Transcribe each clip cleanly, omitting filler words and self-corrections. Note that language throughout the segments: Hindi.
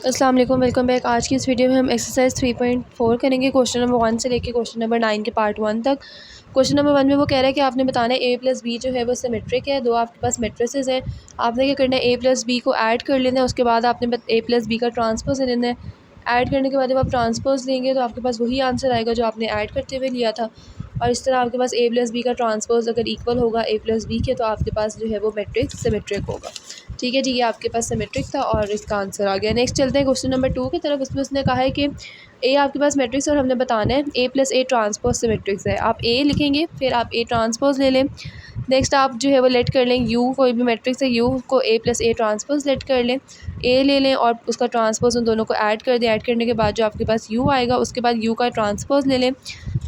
अस्सलाम वालेकुम, वेलकम बैक। आज की इस वीडियो में हम एक्सरसाइज 3.4 करेंगे। क्वेश्चन नंबर 1 से लेके क्वेश्चन नंबर 9 के पार्ट 1 तक। क्वेश्चन नंबर 1 में वो कह रहा है कि आपने बताना है a प्लस बी जो है वो सिमेट्रिक है। दो आपके पास मेट्रिसेस हैं, आपने क्या करना है a प्लस बी को ऐड कर लेना है। उसके बाद आपने a प्लस बी का ट्रांसपोज लेना है। ऐड करने के बाद जब आप ट्रांसपोज लेंगे तो आपके पास वही आंसर आएगा जो आपने ऐड करते हुए लिया था। और इस तरह आपके पास a प्लस बी का ट्रांसपोज अगर इक्वल होगा a प्लस बी के, तो आपके पास जो है वो मैट्रिक्स सिमेट्रिक होगा। ठीक है जी, ये आपके पास सिमेट्रिक था और इसका आंसर आ गया। नेक्स्ट चलते हैं क्वेश्चन नंबर 2 की तरफ। उसमें उसने कहा है कि ए आपके पास मैट्रिक्स और हमने बताना है ए प्लस ए ट्रांसपोज सिमेट्रिक्स है। आप ए लिखेंगे, फिर आप ए ट्रांसपोज ले लें। नेक्स्ट आप जो है वो लेट कर लें यू, कोई भी मैट्रिक्स है यू को ए प्लस ए ट्रांसपोज लेट कर लें। ए ले लें और उसका ट्रांसपोज उन दोनों को ऐड कर दें। ऐड करने के बाद जो आपके पास यू आएगा, उसके बाद यू का ट्रांसपोज ले लें।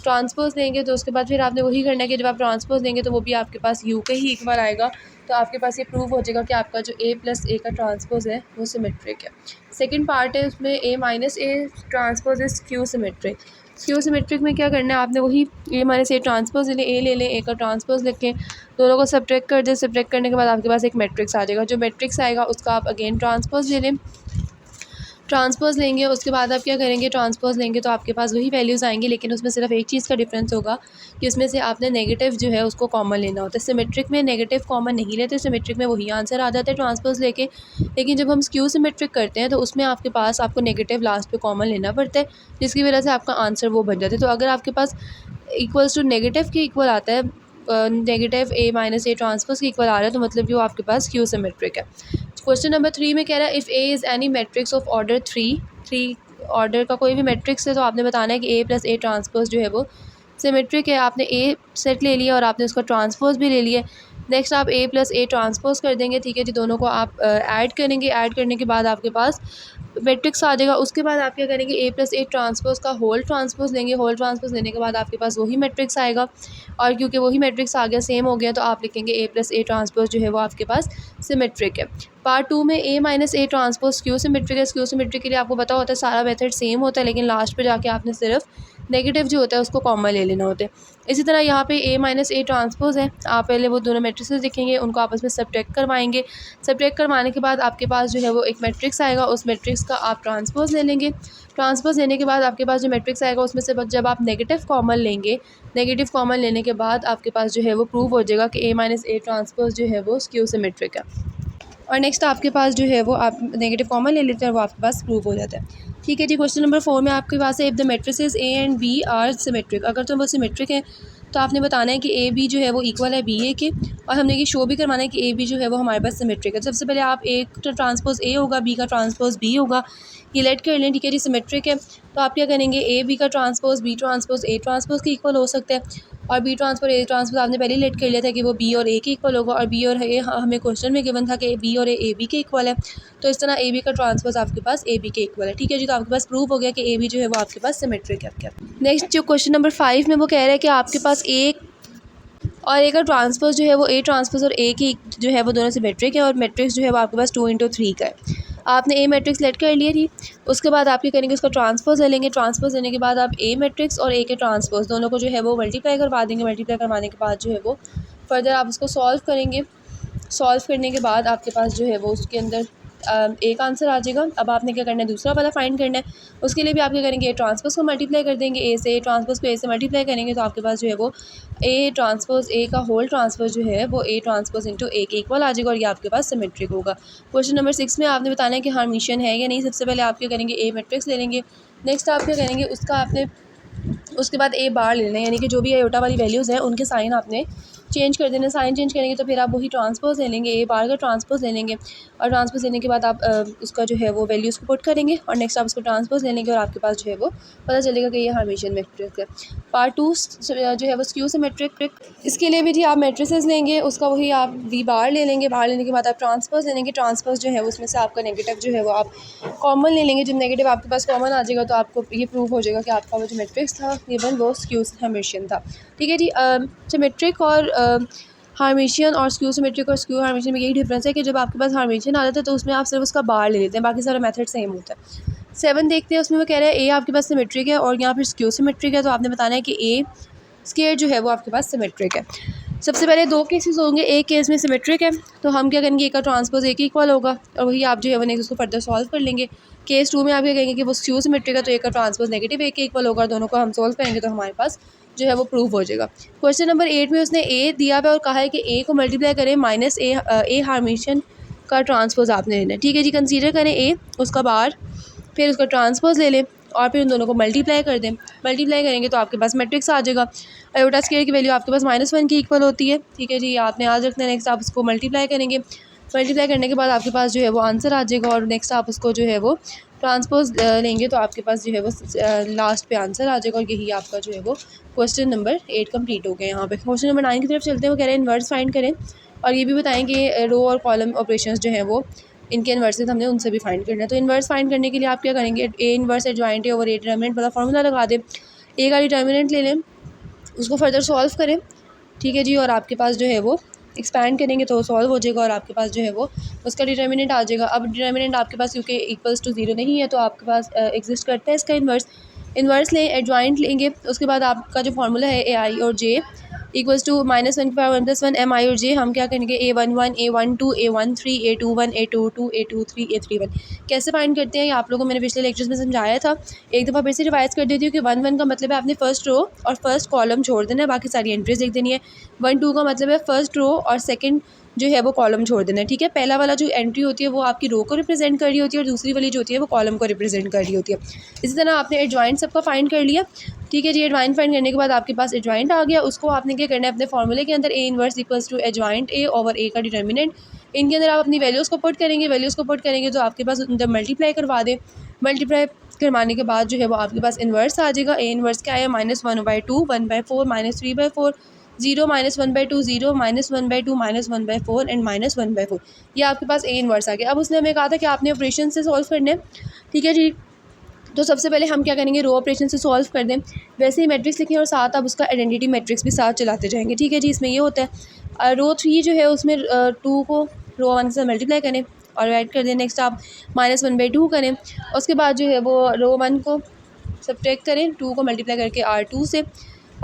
ट्रांसपोज लेंगे तो उसके बाद फिर आपने वही करना है कि जब आप ट्रांसपोज लेंगे तो वो भी आपके पास यू के ही इक्वल आएगा। तो आपके पास ये प्रूव हो जाएगा कि आपका जो a प्लस ए का ट्रांसपोज है वो सिमेट्रिक है। सेकंड पार्ट है, उसमें a minus A transpose is Q symmetric. Q symmetric में क्या करना है, आपने वही a माइनस ए ट्रांसपोज ले लें, a ले लें, a का ट्रांसपोज लिखें, दोनों को सब्ट्रैक्ट कर दें। सब्ट्रैक्ट करने के बाद आपके पास एक मैट्रिक्स आ जाएगा। जो मैट्रिक्स आएगा उसका आप अगेन ट्रांसपोज ले लें। ट्रांसपोज लेंगे, उसके बाद आप क्या करेंगे, ट्रांसपोज लेंगे तो आपके पास वही वैल्यूज़ आएंगे, लेकिन उसमें सिर्फ एक चीज़ का डिफरेंस होगा कि उसमें से आपने नेगेटिव जो है उसको कॉमन लेना होता है। सिमेट्रिक में नेगेटिव कॉमन नहीं लेते, सिमेट्रिक में वही आंसर आ जाता है ट्रांसपोज लेके। लेकिन जब हम स्क्यू सिमेट्रिक करते हैं तो उसमें आपके पास आपको नेगेटिव लास्ट पे कॉमन लेना पड़ता है, जिसकी वजह से आपका आंसर वो बन जाता है। तो अगर आपके पास इक्वल्स टू नेगेटिव के इक्वल आता है, negative a minus A transpose के इक्वल आ रहा है, तो मतलब कि वो आपके पास क्यू सिमेट्रिक है। क्वेश्चन नंबर 3 में कह रहा है if A is any matrix of order three order का कोई भी मैट्रिक्स है, तो आपने बताना है कि ए प्लस ए ट्रांसपोज जो है वो सिमेट्रिक है। आपने ए सेट ले लिया और आपने उसका ट्रांसपोज भी ले लिया। नेक्स्ट आप ए प्लस ए ट्रांसपोज कर देंगे। ठीक है जी, दोनों को आप ऐड करेंगे। ऐड करने के बाद आपके पास मैट्रिक्स आ जाएगा। उसके बाद आप क्या करेंगे, ए प्लस ए ट्रांसपोज का होल ट्रांसपोज लेंगे। होल ट्रांसपोज लेने के बाद आपके पास वही मैट्रिक्स आएगा, और क्योंकि वही मैट्रिक्स आ गया, सेम हो गया, तो आप लिखेंगे ए प्लस ए ट्रांसपोज जो है वो आपके पास सिमेट्रिक है। पार्ट 2 में A minus A transpose skew symmetric है। क्यू सिमेट्रिक के लिए आपको पता होता है सारा मेथड सेम होता है, लेकिन लास्ट पे जाके आपने सिर्फ नेगेटिव जो होता है उसको कॉमन ले लेना होता है। इसी तरह यहाँ पे ए माइनस ए ट्रांसपोज है। आप पहले वो दोनों मैट्रिसेस लिखेंगे, उनको आपस में सब्ट्रैक्ट करवाएंगे। सब्ट्रैक्ट करवाने के बाद आपके पास जो है वो एक मैट्रिक्स आएगा, उस मैट्रिक्स का आप ट्रांसपोज ले लेंगे। ट्रांसपोज लेने के बाद आपके पास जो मैट्रिक्स आएगा उसमें से जब आप नेगेटिव कॉमन लेंगे, नेगेटिव कॉमन लेने के बाद आपके पास जो है वो प्रूव हो जाएगा कि ए माइनस ए ट्रांसपोज जो है वो स्क्यू सिमेट्रिक है। और नेक्स्ट आपके पास जो है वो आप नेगेटिव कॉमन ले लेते हैं और वो आपके पास प्रूव हो जाता है। ठीक है जी, क्वेश्चन नंबर 4 में आपके पास है if the matrices A and B are symmetric. अगर तो वो सिमेट्रिक है तो आपने बताना है कि ए बी जो है वो इक्वल है बी ए के, और हमने ये शो भी करवाना है कि ए बी जो है वो हमारे पास सिमेट्रिक है। सबसे पहले आप ए का ट्रांसपोज ए होगा, बी का ट्रांसपोज बी होगा, ये लेट कर लें। ठीक है जी, सिमेट्रिक है तो आप क्या करेंगे, ए बी का transpose B transpose A transpose के इक्वल हो सकता है, और बी ट्रांसपोज ए ट्रांसपोज आपने पहले ही लेट कर लिया था कि वो बी और ए के इक्वल होगा, और बी और ए हमें क्वेश्चन में गिवन था कि बी और ए बी के इक्वल है। तो इस तरह ए बी का ट्रांसपोज आपके पास ए बी के इक्वल है। ठीक है जी, तो आपके पास प्रूव हो गया कि ए बी जो है वो आपके पास सिमेट्रिक है। नेक्स्ट जो क्वेश्चन नंबर 5 में वो कह रहा है कि आपके पास ए और ए का ट्रांसपोज जो है वो ए ट्रांसपोज और ए की जो है वो दोनों सिमेट्रिक है, और मैट्रिक्स जो है वो आपके पास 2 × 3 का है। आपने ए मैट्रिक्स लेट कर लिया थी। उसके बाद आप क्या करेंगे, उसका ट्रांसपोज ले लेंगे। ट्रांसपोज लेने के बाद आप ए मैट्रिक्स और ए के ट्रांसपोज दोनों को जो है वो मल्टीप्लाई करवा देंगे। मल्टीप्लाई करवाने के बाद जो है वो फर्दर आप उसको सॉल्व करेंगे। सॉल्व करने के बाद आपके पास जो है वो उसके अंदर एक आंसर आ जाएगा। अब आपने क्या करना है, दूसरा वाला फाइंड करना है। उसके लिए भी आप क्या करेंगे, ए ट्रांसपोज को मल्टीप्लाई कर देंगे, ए से, ए ट्रांसपोज को ए से मल्टीप्लाई करेंगे, तो आपके पास जो है वो ए ट्रांसपोज ए का होल ट्रांसपोज जो है वो ए ट्रांसपोज इंटू ए के इक्वल आ जाएगा, और ये आपके पास सिमेट्रिक होगा। क्वेश्चन नंबर 6 में आपने बताना है कि हार्मिशियन है या नहीं। सबसे पहले आप क्या करेंगे, ए मैट्रिक्स ले लेंगे। नेक्स्ट आप क्या करेंगे, उसका आपने उसके बाद ए बार ले लेना है, यानी कि जो भी आयोटा वाली वैल्यूज़ हैं उनके साइन आपने चेंज कर देना। साइन चेंज करेंगे तो फिर आप वही ट्रांसपोज ले लेंगे, ए बार का ट्रांसपोज ले लेंगे, और ट्रांसपोज लेने के बाद आप उसका जो है वो वैल्यूज़ को पुट करेंगे, और नेक्स्ट आप उसको ट्रांसपोज ले लेंगे, और आपके पास जो है वो पता चलेगा कि ये हार्मिशियन मैट्रिक्स है। पार्ट 2 जो है वो स्क्यू सिमेट्रिक। इसके लिए भी जी आप मैट्रिसेस लेंगे, उसका वही आप वी बार ले लेंगे। बार लेने के बाद आप ट्रांसपोज ले लेंगे। ट्रांसपोज जो है उसमें से आपका नेगेटिव जो है वो आप कॉमन ले लेंगे। जब नेगेटिव आपके पास कॉमन आ जाएगा तो आपको ये प्रूव हो जाएगा कि आपका वो जो मैट्रिक्स था गिवन वो स्क्यू हार्मिशियन था। ठीक है जी, सिमेट्रिक और हार्मिशियन और स्क्यू सिमेट्रिक और स्क्यू हार्मिशियन में यही डिफरेंस है कि जब आपके पास हार्मिशियन आ जाता है तो उसमें आप सिर्फ उसका बार ले लेते हैं, बाकी सारा मेथड सेम होता है। 7 देखते हैं, उसमें वो कह रहा है ए आपके पास सिमेट्रिक है और यहाँ फिर स्क्यू सिमेट्रिक है, तो आपने बताना है कि ए स्क्वायर जो है वो आपके पास सिमेट्रिक है। सबसे पहले दो केसेस होंगे, एक केस में सिमेट्रिक है तो हम क्या करेंगे, ए का ट्रांसपोज ए के इक्वल होगा और वही आप जो है वो नेक्स्ट उसको फर्दर सॉल्व कर लेंगे। केस 2 में आप क्या कहेंगे कि वो स्क्यू सिमेट्रिक है तो ए का ट्रांसपोज नेगेटिव ए के इक्वल होगा, दोनों को हम सॉल्व करेंगे तो हमारे पास जो है वो प्रूव हो जाएगा। क्वेश्चन नंबर 8 में उसने ए दिया है और कहा है कि ए को मल्टीप्लाई करें माइनस ए हार्मेशन का ट्रांसपोज आपने लेना है। ठीक है जी, कंसीडर करें ए, उसका बार, फिर उसका ट्रांसपोज ले लें और फिर उन दोनों को मल्टीप्लाई कर दें। मल्टीप्लाई करेंगे तो आपके पास मैट्रिक्स आ जाएगा। आयोटा स्क्वायर की वैल्यू आपके पास -1 की इक्वल होती है। ठीक है जी, आपने याद रखना है। नेक्स्ट आप उसको मल्टीप्लाई करेंगे, मल्टीप्लाई करने के बाद आपके पास जो है वो आंसर आ जाएगा और नेक्स्ट आप उसको जो है वो ट्रांसपोज लेंगे तो आपके पास जो है वो लास्ट पे आंसर आ जाएगा और यही आपका जो है वो क्वेश्चन नंबर 8 कंप्लीट हो गया। यहाँ पे क्वेश्चन नंबर 9 की तरफ चलते हैं। वो कह रहे हैं इन्वर्स फाइंड करें और ये भी बताएं कि रो और कॉलम ऑपरेशंस जो है वो इनके इन्वर्सेस हमने उनसे भी फाइंड करना है। तो इन्वर्स फाइंड करने के लिए आप क्या करेंगे, A inverse adjoint A over A determinant वाला फार्मूला लगा दें। ए का डिटर्मिनेंट ले लें, उसको फर्दर सॉल्व करें। ठीक है जी, और आपके पास जो है वो एक्सपैंड करेंगे तो सॉल्व हो जाएगा और आपके पास जो है वो उसका डिटर्मिनेंट आ जाएगा। अब डिटर्मिनेंट आपके पास क्योंकि इक्वल्स टू 0 नहीं है तो आपके पास एग्जिस्ट करता है इसका इन्वर्स। इन्वर्स लें, एडजॉइंट लेंगे, उसके बाद आपका जो फार्मूला है ए आई और जे इक्वल्स टू -1/1 + 1 एम आई और जे हम क्या करेंगे, A11 A12 A13 A21 A22 A23 A31 कैसे फाइंड करते हैं ये आप लोगों को मैंने पिछले लेक्चर्स में समझाया था। एक दफ़ा फिर से रिवाइज कर देती हूँ कि 1 1 का मतलब है आपने फर्स्ट रो और फर्स्ट कॉलम छोड़ देना है, बाकी सारी एंट्रीज लिख देनी है। 1 2 का मतलब है फर्स्ट रो और सेकंड जो है वो कॉलम छोड़ देना है। ठीक है, पहला वाला जो एंट्री होती है वो आपकी रो को रिप्रेजेंट कर रही होती है और दूसरी वाली जो होती है वो कॉलम को रिप्रेजेंट कर रही होती है। इसी तरह आपने एडजॉइंट सबका फाइंड कर लिया। ठीक है जी, एडजॉइंट फाइंड करने के बाद आपके पास एडजॉइंट आ गया, उसको आपने क्या करना है अपने फॉर्मूले के अंदर A inverse equals to adjoint A over A का डिटर्मिनेंट, इनके अंदर आप अपनी वैल्यूज़ को पुट करेंगे। वैल्यूज़ को पुट करेंगे तो आपके पास अंदर मल्टीप्लाई करवा दें। मल्टीप्लाई करवाने के बाद जो है वो आपके पास इन्वर्स आ जाएगा। ए इन्वर्स क्या है, -1/2 1/4 -3/4 0 -1/2 0 -1/2 -1/4 एंड -1/4, ये आपके पास ए इन्वर्स आ गया। अब उसने हमें कहा था कि आपने ऑपरेशन से सॉल्व करने। ठीक है जी, तो सबसे पहले हम क्या करेंगे, रो ऑपरेशन से सॉल्व कर दें। वैसे ही मैट्रिक्स लिखें और साथ आप उसका आइडेंटिटी मैट्रिक्स भी साथ चलाते जाएंगे। ठीक है जी, इसमें ये होता है रो 3 जो है उसमें 2 को रो 1 से मल्टीप्लाई करें और ऐड कर दें। नेक्स्ट आप -1/2 करें, उसके बाद जो है वो रो 1 को सब्ट्रैक्ट करें 2 को मल्टीप्लाई करके R2 से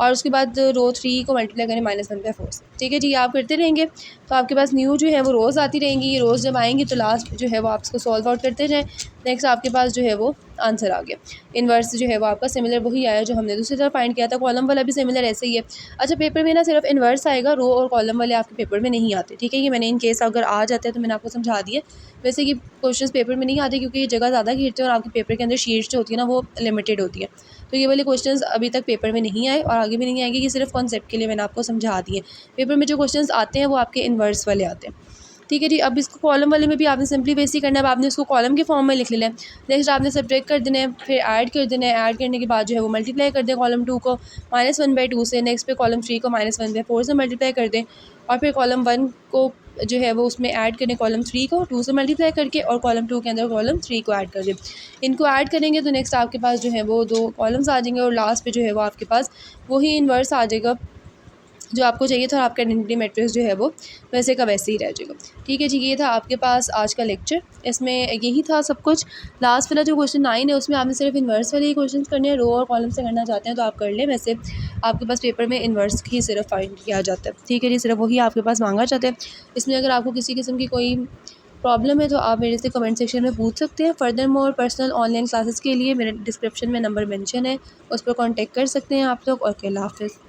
और उसके बाद रो 3 को मल्टीप्लाई करें -1/4 से। ठीक है जी, आप करते रहेंगे तो आपके पास न्यू जो है वो रोज़ आती रहेंगी। ये रोज़ जब आएंगी तो लास्ट जो है वो आप इसको सॉल्व आउट करते जाएँ। नेक्स्ट आपके पास जो है वो आंसर आ गया। इन्वर्स जो है वो आपका सिमिलर वही आया जो हमने दूसरी तरफ फाइंड किया था। कॉलम वाला भी सिमिलर ऐसे ही है। अच्छा, पेपर में ना सिर्फ इन्वर्स आएगा, रो और कॉलम वाले आपके पेपर में नहीं आते। ठीक है, ये मैंने इन केस अगर आ जाते हैं तो मैंने आपको समझा दिया। वैसे कि क्वेश्चंस पेपर में नहीं आते क्योंकि ये जगह ज़्यादा घेरते हैं और आपके पेपर के अंदर शीट्स जो होती है ना वो लिमिटेड होती है। तो ये वाले क्वेश्चंस अभी तक पेपर में नहीं आए और आगे भी नहीं आएंगे। ये सिर्फ कॉन्सेप्ट के लिए मैंने आपको समझा दिए। पेपर में जो क्वेश्चंस आते हैं वो आपके इन्वर्स वाले आते हैं। ठीक है जी, अब इसको कॉलम वाले में भी आपने सिंपली बेसिक करना है। अब आपने उसको कॉलम के फॉर्म में लिख लेना है। नेक्स्ट आपने सब्ट्रैक्ट कर देना है, फिर ऐड कर देना है। ऐड करने के बाद जो है वो मल्टीप्लाई कर दें कॉलम 2 को -1/2 से, नेक्स्ट पे कॉलम 3 को -1/4 से मल्टीप्लाई कर दें और फिर कॉलम 1 को जो है वो उसमें ऐड करें कॉलम 3 को 2 से मल्टीप्लाई करके और कॉलम 2 के अंदर कॉलम 3 को ऐड कर दें। इनको ऐड करेंगे तो नेक्स्ट आपके पास जो है वो 2 कॉलम्स आ जाएंगे और लास्ट पे जो है वो आपके पास वही इन्वर्स आ जाएगा जो आपको चाहिए था और आपका आइडेंटिटी मैट्रिक्स जो है वो वैसे का वैसे ही रह जाएगा। ठीक है जी, ये था आपके पास आज का लेक्चर। इसमें यही था सब कुछ। लास्ट वाला जो क्वेश्चन 9 है उसमें आपने सिर्फ इन्वर्स वाले ही क्वेश्चन करने हैं। रो और कॉलम से करना चाहते हैं तो आप कर लें। वैसे आपके पास पेपर में इन्वर्स ही सिर्फ फाइंड किया जाता है। ठीक है जी, सिर्फ वही आपके पास मांगा जाता है। इसमें अगर आपको किसी किस्म की कोई प्रॉब्लम है तो आप मेरे से कमेंट सेक्शन में पूछ सकते हैं। Further more personal online classes के लिए मेरे डिस्क्रिप्शन में नंबर मेंशन है, उस पर कांटेक्ट कर सकते हैं आप लोग। और अल्लाह हाफ़िज़।